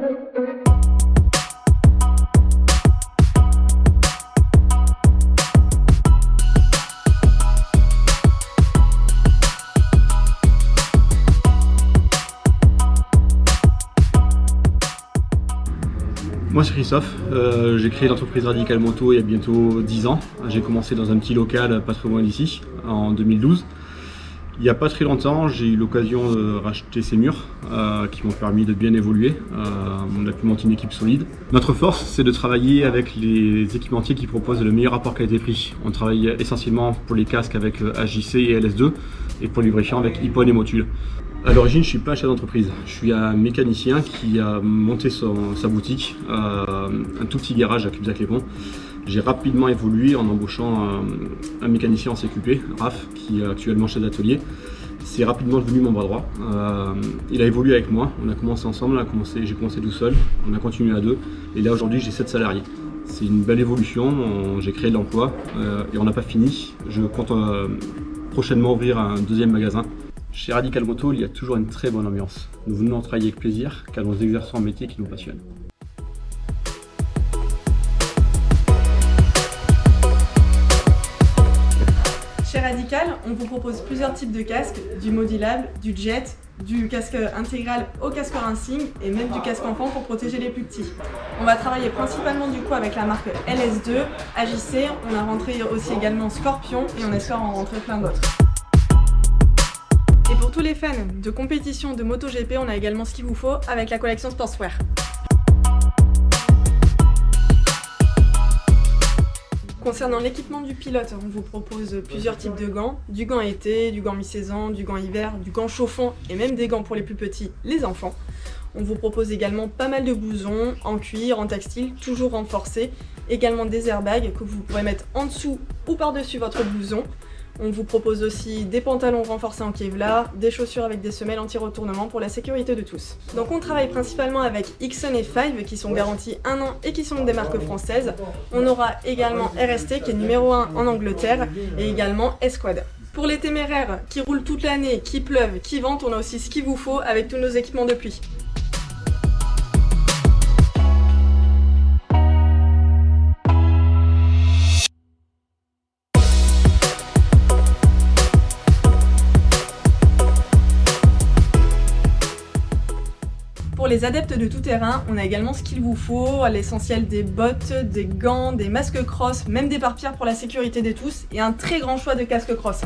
Moi c'est Christophe, j'ai créé l'entreprise Radical Moto il y a bientôt 10 ans. J'ai commencé dans un petit local pas très loin d'ici, en 2012. Il n'y a pas très longtemps, j'ai eu l'occasion de racheter ces murs qui m'ont permis de bien évoluer. On a pu monter une équipe solide. Notre force, c'est de travailler avec les équipementiers qui proposent le meilleur rapport qualité-prix. On travaille essentiellement pour les casques avec HJC et LS2 et pour les lubrifiants avec Hippon et Motul. À l'origine, je ne suis pas un chef d'entreprise, je suis un mécanicien qui a monté sa boutique, un tout petit garage à Cubzac-les-Ponts. J'ai rapidement évolué en embauchant un mécanicien en CQP, Raph, qui est actuellement chef d'atelier. C'est rapidement devenu mon bras droit. Il a évolué avec moi, on a commencé ensemble, j'ai commencé tout seul, on a continué à deux, et là aujourd'hui j'ai 7 salariés. C'est une belle évolution, j'ai créé de l'emploi et on n'a pas fini. Je compte prochainement ouvrir un deuxième magasin. Chez Radical Moto, il y a toujours une très bonne ambiance. Nous venons travailler avec plaisir car nous exerçons un métier qui nous passionne. Chez Radical, on vous propose plusieurs types de casques, du modulable, du jet, du casque intégral au casque racing et même du casque enfant pour protéger les plus petits. On va travailler principalement du coup avec la marque LS2, AJC, on a rentré aussi également Scorpion et on espère en rentrer plein d'autres. Et pour tous les fans de compétition de MotoGP, on a également ce qu'il vous faut avec la collection Sportswear. Concernant l'équipement du pilote, on vous propose plusieurs types de gants, du gant été, du gant mi-saison, du gant hiver, du gant chauffant et même des gants pour les plus petits, les enfants. On vous propose également pas mal de blousons en cuir, en textile, toujours renforcés, également des airbags que vous pourrez mettre en dessous ou par-dessus votre blouson. On vous propose aussi des pantalons renforcés en Kevlar, des chaussures avec des semelles anti-retournement pour la sécurité de tous. Donc on travaille principalement avec Ixon et Five qui sont garantis 1 an et qui sont des marques françaises. On aura également RST qui est numéro 1 en Angleterre et également Esquad. Pour les téméraires qui roulent toute l'année, qui pleuvent, qui ventent, on a aussi ce qu'il vous faut avec tous nos équipements de pluie. Pour les adeptes de tout terrain, on a également ce qu'il vous faut, l'essentiel des bottes, des gants, des masques cross, même des pare-pierres pour la sécurité de tous et un très grand choix de casques cross.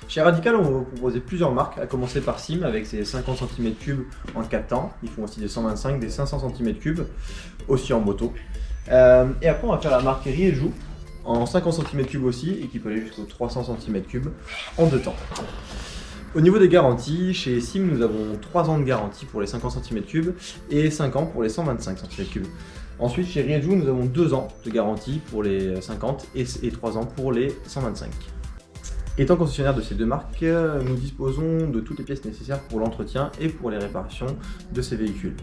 Chez Radical, on va vous proposer plusieurs marques, à commencer par Sim avec ses 50 cm3 en 4 temps. Ils font aussi des 125, des 500 cm3, aussi en moto. Et après, on va faire la marque Rieju en 50 cm3 aussi, et qui peut aller jusqu'aux 300 cm3 en 2 temps. Au niveau des garanties, chez Sim, nous avons 3 ans de garantie pour les 50 cm3 et 5 ans pour les 125 cm3. Ensuite, chez Rieju, nous avons 2 ans de garantie pour les 50 et 3 ans pour les 125. Étant concessionnaire de ces deux marques, nous disposons de toutes les pièces nécessaires pour l'entretien et pour les réparations de ces véhicules.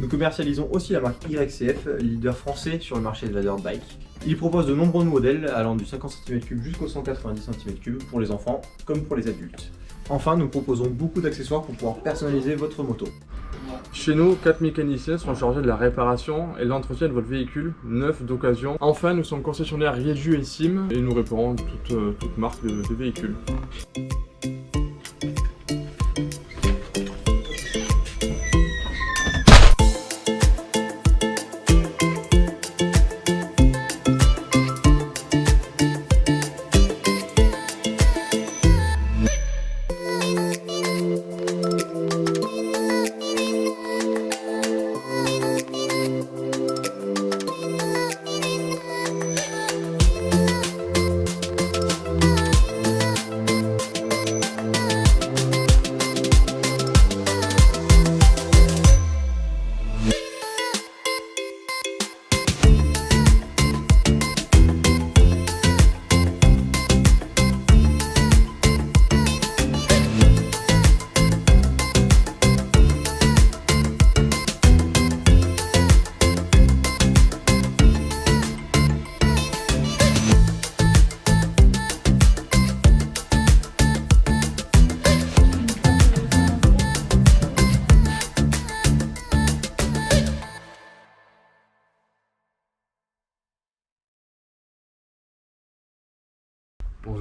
Nous commercialisons aussi la marque YCF, leader français sur le marché de la dirt bike. Il propose de nombreux modèles allant du 50 cm3 jusqu'au 190 cm3 pour les enfants comme pour les adultes. Enfin, nous proposons beaucoup d'accessoires pour pouvoir personnaliser votre moto. Chez nous, 4 mécaniciens sont chargés de la réparation et de l'entretien de votre véhicule neuf d'occasion. Enfin, nous sommes concessionnaires Rieju et Sim et nous réparons toute marque de véhicules.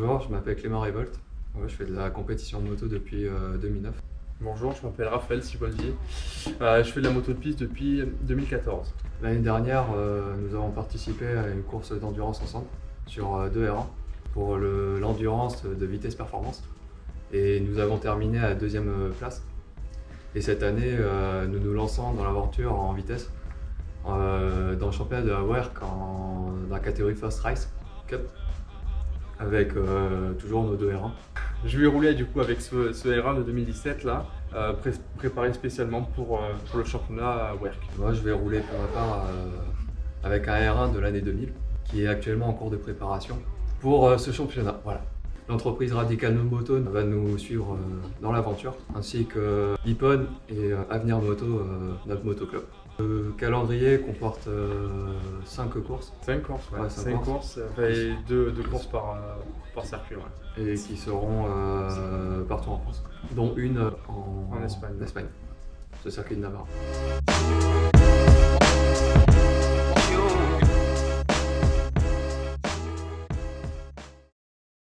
Bonjour, je m'appelle Clément Révolte. Je fais de la compétition de moto depuis 2009. Bonjour, je m'appelle Raphaël Siboldier. Je fais de la moto de piste depuis 2014. L'année dernière, nous avons participé à une course d'endurance ensemble sur 2 R1 pour l'endurance de vitesse performance. Et nous avons terminé à la 2e place. Et cette année, nous nous lançons dans l'aventure en vitesse dans le championnat de la WERC dans la catégorie First Race Cup avec toujours nos 2 R1. Je vais rouler du coup avec ce R1 de 2017 là, préparé spécialement pour le championnat WERC. Moi je vais rouler pour ma part avec un R1 de l'année 2000 qui est actuellement en cours de préparation pour ce championnat. Voilà. L'entreprise Radical Moto va nous suivre dans l'aventure, ainsi que Ippon et Avenir Moto, notre motoclub. Le calendrier comporte 5 courses. 5 courses, ouais. Ouais, 5 courses, et 2 courses par circuit. Ouais. Et qui seront partout en France, dont une en Espagne. Ce circuit de Navarre.